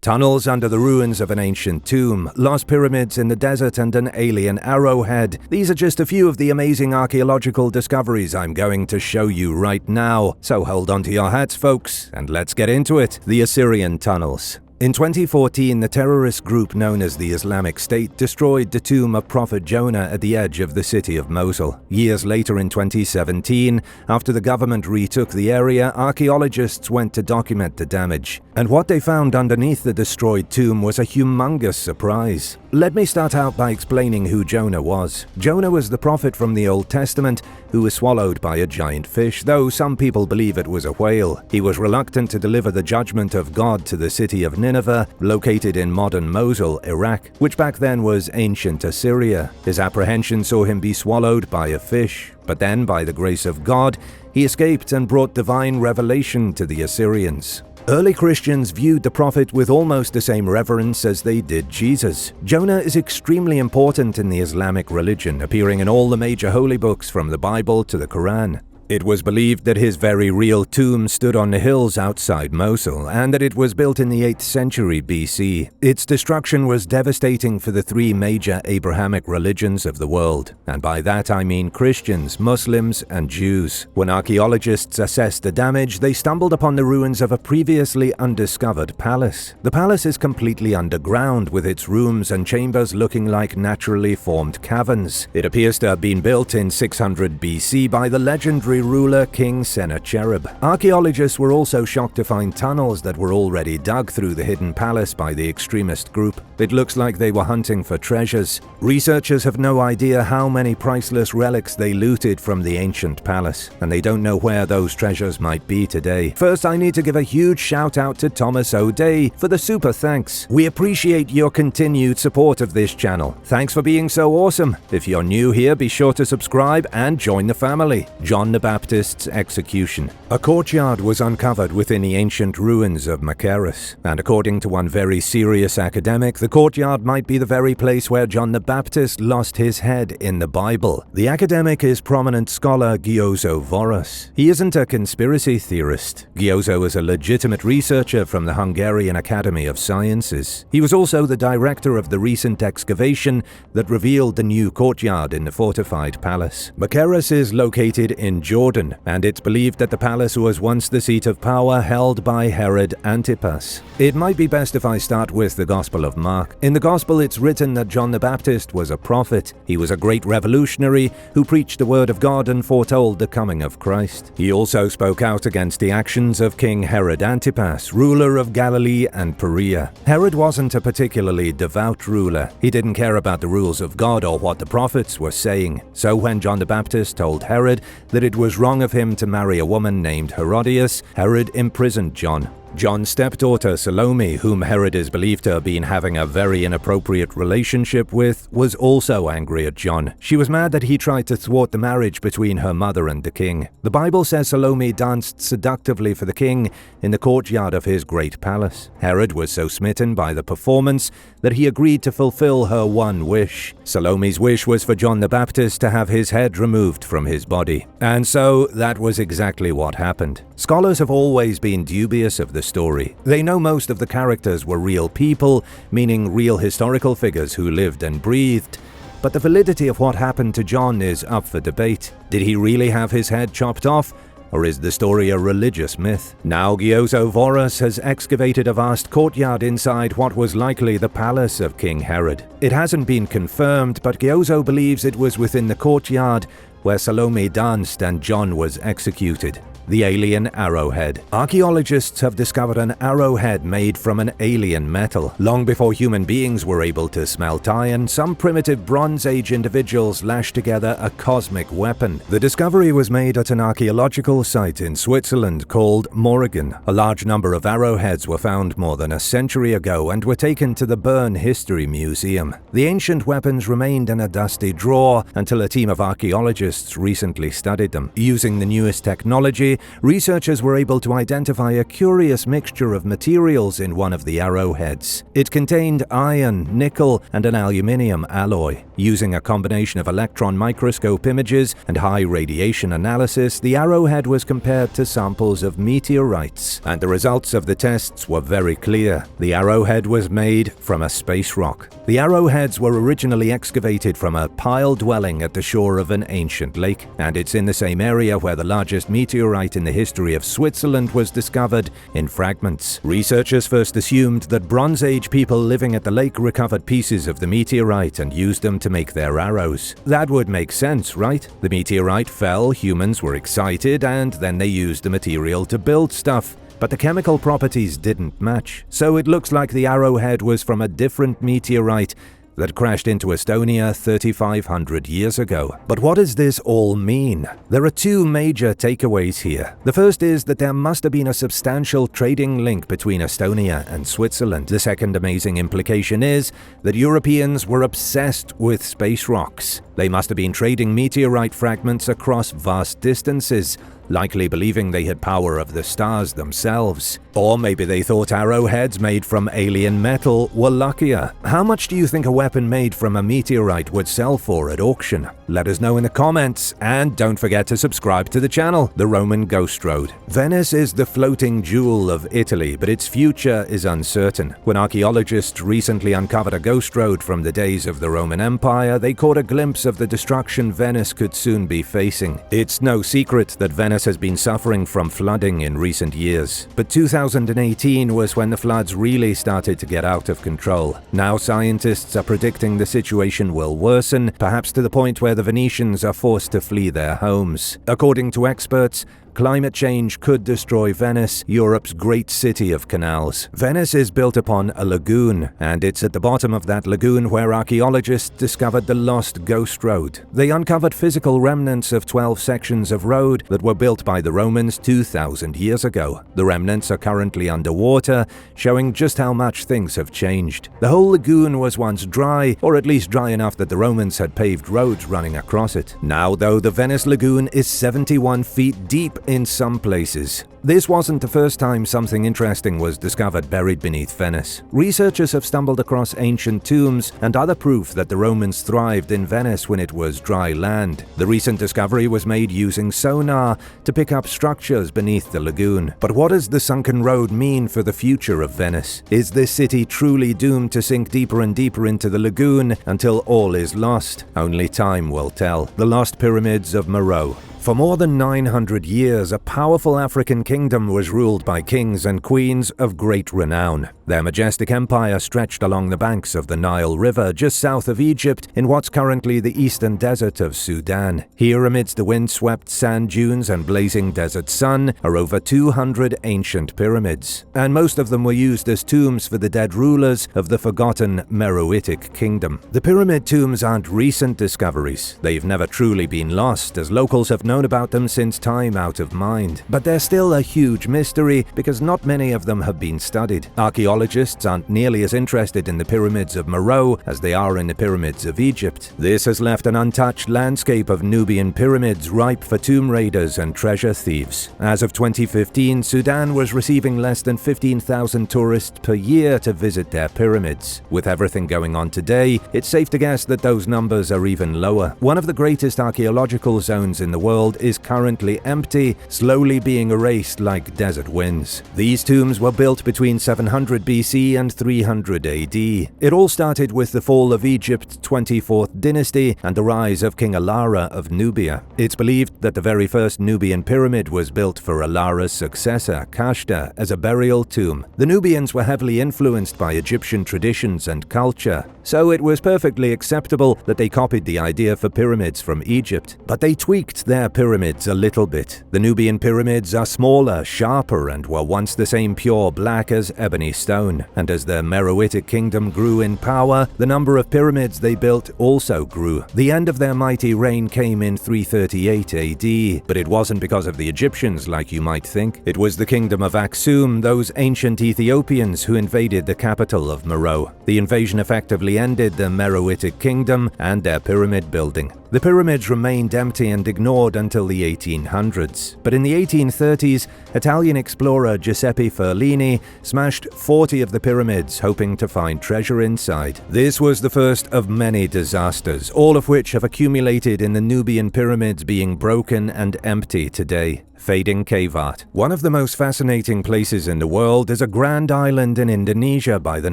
Tunnels under the ruins of an ancient tomb, lost pyramids in the desert, and an alien arrowhead. These are just a few of the amazing archaeological discoveries I'm going to show you right now. So hold on to your hats, folks, and let's get into it. The Assyrian Tunnels. In 2014, the terrorist group known as the Islamic State destroyed the tomb of Prophet Jonah at the edge of the city of Mosul. Years later in 2017, after the government retook the area, archaeologists went to document the damage. And what they found underneath the destroyed tomb was a humongous surprise. Let me start out by explaining who Jonah was. Jonah was the prophet from the Old Testament who was swallowed by a giant fish, though some people believe it was a whale. He was reluctant to deliver the judgment of God to the city of Nineveh, located in modern Mosul, Iraq, which back then was ancient Assyria. His apprehension saw him be swallowed by a fish, but then, by the grace of God, he escaped and brought divine revelation to the Assyrians. Early Christians viewed the prophet with almost the same reverence as they did Jesus. Jonah is extremely important in the Islamic religion, appearing in all the major holy books from the Bible to the Quran. It was believed that his very real tomb stood on the hills outside Mosul, and that it was built in the 8th century BC. Its destruction was devastating for the three major Abrahamic religions of the world, and by that I mean Christians, Muslims, and Jews. When archaeologists assessed the damage, they stumbled upon the ruins of a previously undiscovered palace. The palace is completely underground, with its rooms and chambers looking like naturally formed caverns. It appears to have been built in 600 BC by the legendary ruler King Sennacherib. Archaeologists were also shocked to find tunnels that were already dug through the hidden palace by the extremist group. It looks like they were hunting for treasures. Researchers have no idea how many priceless relics they looted from the ancient palace, and they don't know where those treasures might be today. First, I need to give a huge shout out to Thomas O'Day for the super thanks. We appreciate your continued support of this channel. Thanks for being so awesome. If you're new here, be sure to subscribe and join the family. John the Baptist's execution. A courtyard was uncovered within the ancient ruins of Machaerus, and according to one very serious academic, the courtyard might be the very place where John the Baptist lost his head in the Bible. The academic is prominent scholar Gyozzo Voros. He isn't a conspiracy theorist. Gyozzo is a legitimate researcher from the Hungarian Academy of Sciences. He was also the director of the recent excavation that revealed the new courtyard in the fortified palace. Machaerus is located in Jordan, and it's believed that the palace was once the seat of power held by Herod Antipas. It might be best if I start with the Gospel of Mark. In the Gospel, it's written that John the Baptist was a prophet. He was a great revolutionary who preached the word of God and foretold the coming of Christ. He also spoke out against the actions of King Herod Antipas, ruler of Galilee and Perea. Herod wasn't a particularly devout ruler. He didn't care about the rules of God or what the prophets were saying. So when John the Baptist told Herod that it was wrong of him to marry a woman named Herodias, Herod imprisoned John. John's stepdaughter Salome, whom Herod is believed to have been having a very inappropriate relationship with, was also angry at John. She was mad that he tried to thwart the marriage between her mother and the king. The Bible says Salome danced seductively for the king in the courtyard of his great palace. Herod was so smitten by the performance that he agreed to fulfill her one wish. Salome's wish was for John the Baptist to have his head removed from his body. And so that was exactly what happened. Scholars have always been dubious of the story. They know most of the characters were real people, meaning real historical figures who lived and breathed, but the validity of what happened to John is up for debate. Did he really have his head chopped off? Or is the story a religious myth? Now Gyozzo Voros has excavated a vast courtyard inside what was likely the palace of King Herod. It hasn't been confirmed, but Gyozzo believes it was within the courtyard where Salome danced and John was executed. The alien arrowhead. Archaeologists have discovered an arrowhead made from an alien metal. Long before human beings were able to smelt iron, some primitive Bronze Age individuals lashed together a cosmic weapon. The discovery was made at an archaeological site in Switzerland called Morrigan. A large number of arrowheads were found more than a century ago and were taken to the Bern History Museum. The ancient weapons remained in a dusty drawer until a team of archaeologists recently studied them. Using the newest technology, discovery, researchers were able to identify a curious mixture of materials in one of the arrowheads. It contained iron, nickel, and an aluminium alloy. Using a combination of electron microscope images and high radiation analysis, the arrowhead was compared to samples of meteorites, and the results of the tests were very clear. The arrowhead was made from a space rock. The arrowheads were originally excavated from a pile dwelling at the shore of an ancient lake, and it's in the same area where the largest meteorite in the history of Switzerland was discovered in fragments. Researchers first assumed that Bronze Age people living at the lake recovered pieces of the meteorite and used them to make their arrows. That would make sense, right? The meteorite fell, humans were excited, and then they used the material to build stuff. But the chemical properties didn't match, so it looks like the arrowhead was from a different meteorite that crashed into Estonia 3,500 years ago. But what does this all mean? There are two major takeaways here. The first is that there must have been a substantial trading link between Estonia and Switzerland. The second amazing implication is that Europeans were obsessed with space rocks. They must have been trading meteorite fragments across vast distances, likely believing they had power of the stars themselves. Or maybe they thought arrowheads made from alien metal were luckier. How much do you think a weapon made from a meteorite would sell for at auction? Let us know in the comments, and don't forget to subscribe to the channel, The Roman Ghost Road. Venice is the floating jewel of Italy, but its future is uncertain. When archaeologists recently uncovered a ghost road from the days of the Roman Empire, they caught a glimpse of the destruction Venice could soon be facing. It's no secret that Venice has been suffering from flooding in recent years, but 2018 was when the floods really started to get out of control. Now scientists are predicting the situation will worsen, perhaps to the point where the Venetians are forced to flee their homes. According to experts, climate change could destroy Venice, Europe's great city of canals. Venice is built upon a lagoon, and it's at the bottom of that lagoon where archaeologists discovered the lost ghost road. They uncovered physical remnants of 12 sections of road that were built by the Romans 2,000 years ago. The remnants are currently underwater, showing just how much things have changed. The whole lagoon was once dry, or at least dry enough that the Romans had paved roads running across it. Now, though, the Venice lagoon is 71 feet deep in some places. This wasn't the first time something interesting was discovered buried beneath Venice. Researchers have stumbled across ancient tombs and other proof that the Romans thrived in Venice when it was dry land. The recent discovery was made using sonar to pick up structures beneath the lagoon. But what does the sunken road mean for the future of Venice? Is this city truly doomed to sink deeper and deeper into the lagoon until all is lost? Only time will tell. The lost pyramids of Maro. For more than 900 years, a powerful African kingdom was ruled by kings and queens of great renown. Their majestic empire stretched along the banks of the Nile River just south of Egypt in what's currently the eastern desert of Sudan. Here, amidst the windswept sand dunes and blazing desert sun, are over 200 ancient pyramids, and most of them were used as tombs for the dead rulers of the forgotten Meroitic kingdom. The pyramid tombs aren't recent discoveries. They've never truly been lost, as locals have known about them since time out of mind. But they're still a huge mystery because not many of them have been studied. Archaeologists aren't nearly as interested in the pyramids of Maro as they are in the pyramids of Egypt. This has left an untouched landscape of Nubian pyramids ripe for tomb raiders and treasure thieves. As of 2015, Sudan was receiving less than 15,000 tourists per year to visit their pyramids. With everything going on today, it's safe to guess that those numbers are even lower. One of the greatest archaeological zones in the world is currently empty, slowly being erased like desert winds. These tombs were built between 700 BC and 300 AD. It all started with the fall of Egypt's 24th dynasty and the rise of King Alara of Nubia. It's believed that the very first Nubian pyramid was built for Alara's successor, Kashta, as a burial tomb. The Nubians were heavily influenced by Egyptian traditions and culture, so it was perfectly acceptable that they copied the idea for pyramids from Egypt. But they tweaked their pyramids a little bit. The Nubian pyramids are smaller, sharper, and were once the same pure black as ebony stone. And as the Meroitic kingdom grew in power, the number of pyramids they built also grew. The end of their mighty reign came in 338 AD, but it wasn't because of the Egyptians like you might think. It was the kingdom of Aksum, those ancient Ethiopians who invaded the capital of Maro. The invasion effectively ended the Meroitic kingdom and their pyramid building. The pyramids remained empty and ignored until the 1800s. But in the 1830s, Italian explorer Giuseppe Ferlini smashed 40 of the pyramids, hoping to find treasure inside. This was the first of many disasters, all of which have accumulated in the Nubian Pyramids being broken and empty today. Fading cave art. One of the most fascinating places in the world is a grand island in Indonesia by the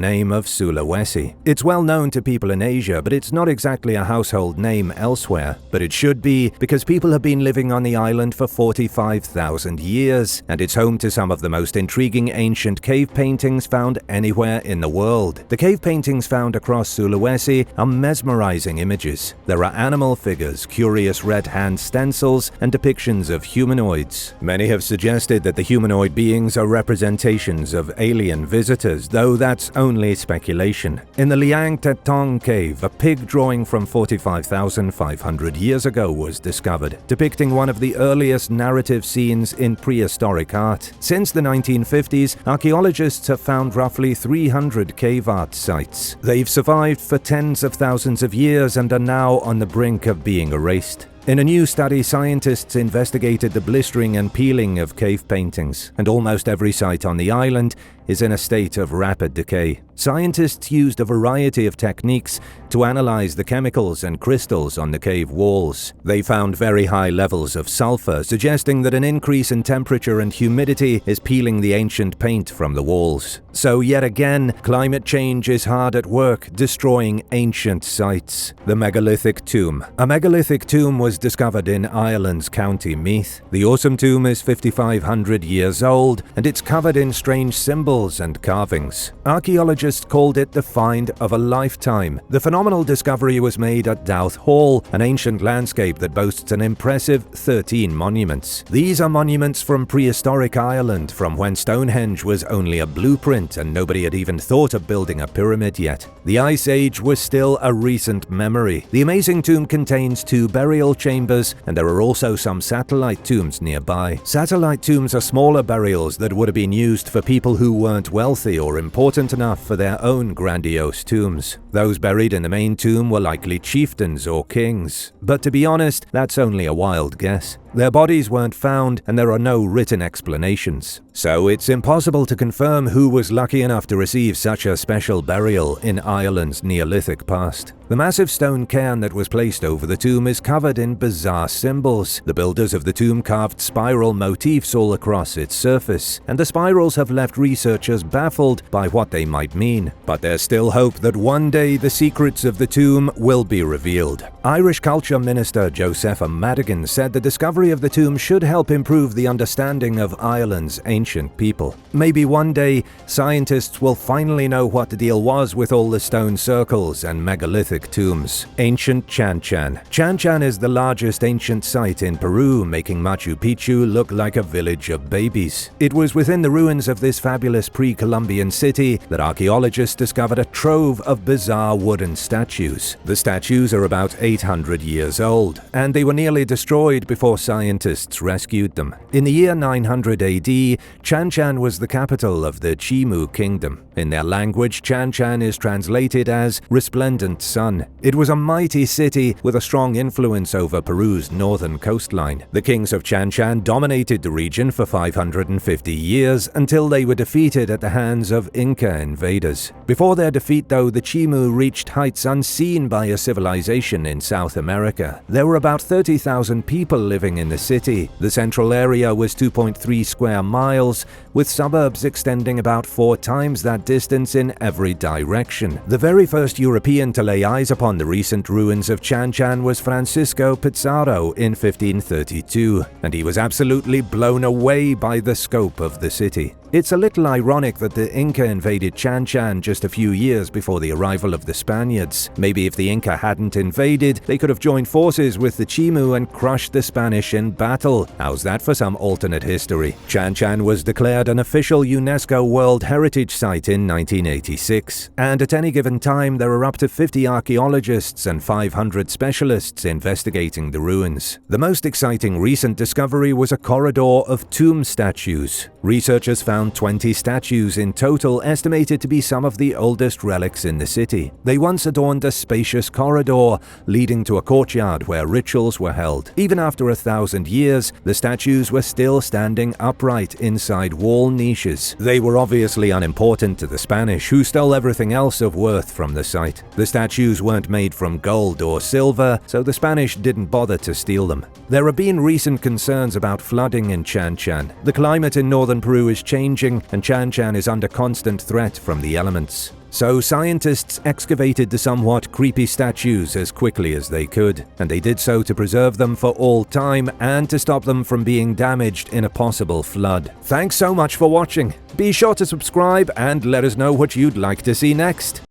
name of Sulawesi. It's well known to people in Asia, but it's not exactly a household name elsewhere. But it should be, because people have been living on the island for 45,000 years, and it's home to some of the most intriguing ancient cave paintings found anywhere in the world. The cave paintings found across Sulawesi are mesmerizing images. There are animal figures, curious red hand stencils, and depictions of humanoids. Many have suggested that the humanoid beings are representations of alien visitors, though that's only speculation. In the Liang Tetong cave, a pig drawing from 45,500 years ago was discovered, depicting one of the earliest narrative scenes in prehistoric art. Since the 1950s, archaeologists have found roughly 300 cave art sites. They've survived for tens of thousands of years and are now on the brink of being erased. In a new study, scientists investigated the blistering and peeling of cave paintings, and almost every site on the island is in a state of rapid decay. Scientists used a variety of techniques to analyze the chemicals and crystals on the cave walls. They found very high levels of sulfur, suggesting that an increase in temperature and humidity is peeling the ancient paint from the walls. So yet again, climate change is hard at work, destroying ancient sites. The Megalithic Tomb. A megalithic tomb was discovered in Ireland's County Meath. The awesome tomb is 5,500 years old, and it's covered in strange symbols and carvings. Archaeologists called it the find of a lifetime. The phenomenal discovery was made at Douth Hall, an ancient landscape that boasts an impressive 13 monuments. These are monuments from prehistoric Ireland, from when Stonehenge was only a blueprint and nobody had even thought of building a pyramid yet. The Ice Age was still a recent memory. The amazing tomb contains 2 burial chambers, and there are also some satellite tombs nearby. Satellite tombs are smaller burials that would have been used for people who weren't wealthy or important enough for their own grandiose tombs. Those buried in the main tomb were likely chieftains or kings. But to be honest, that's only a wild guess. Their bodies weren't found, and there are no written explanations. So it's impossible to confirm who was lucky enough to receive such a special burial in Ireland's Neolithic past. The massive stone cairn that was placed over the tomb is covered in bizarre symbols. The builders of the tomb carved spiral motifs all across its surface, and the spirals have left researchers baffled by what they might mean. But there's still hope that one day the secrets of the tomb will be revealed. Irish Culture Minister Josepha Madigan said the discovery of the tomb should help improve the understanding of Ireland's ancient people. Maybe one day, scientists will finally know what the deal was with all the stone circles and megalithic tombs. Ancient Chanchan. Chanchan is the largest ancient site in Peru, making Machu Picchu look like a village of babies. It was within the ruins of this fabulous pre-Columbian city that archaeologists discovered a trove of bizarre wooden statues. The statues are about 800 years old, and they were nearly destroyed before scientists rescued them. In the year 900 AD, Chanchan was the capital of the Chimu Kingdom. In their language, Chanchan is translated as resplendent sun. It was a mighty city with a strong influence over Peru's northern coastline. The kings of Chanchan dominated the region for 550 years until they were defeated at the hands of Inca invaders. Before their defeat, though, the Chimu reached heights unseen by a civilization in South America. There were about 30,000 people living in the city. The central area was 2.3 square miles, with suburbs extending about 4 times that distance in every direction. The very first European to lay eyes upon the recent ruins of Chanchan was Francisco Pizarro in 1532, and he was absolutely blown away by the scope of the city. It's a little ironic that the Inca invaded Chanchan just a few years before the arrival of the Spaniards. Maybe if the Inca hadn't invaded, they could have joined forces with the Chimu and crushed the Spanish in battle. How's that for some alternate history? Chanchan was declared an official UNESCO World Heritage Site in 1986, and at any given time there are up to 50 archaeologists and 500 specialists investigating the ruins. The most exciting recent discovery was a corridor of tomb statues. Researchers found 20 statues in total, estimated to be some of the oldest relics in the city. They once adorned a spacious corridor leading to a courtyard where rituals were held. Even after 1,000 years, the statues were still standing upright inside wall niches. They were obviously unimportant to the Spanish, who stole everything else of worth from the site. The statues weren't made from gold or silver, so the Spanish didn't bother to steal them. There have been recent concerns about flooding in Chanchan. The climate in northern Peru is changing, and Chanchan is under constant threat from the elements. So scientists excavated the somewhat creepy statues as quickly as they could, and they did so to preserve them for all time and to stop them from being damaged in a possible flood. Thanks so much for watching. Be sure to subscribe and let us know what you'd like to see next.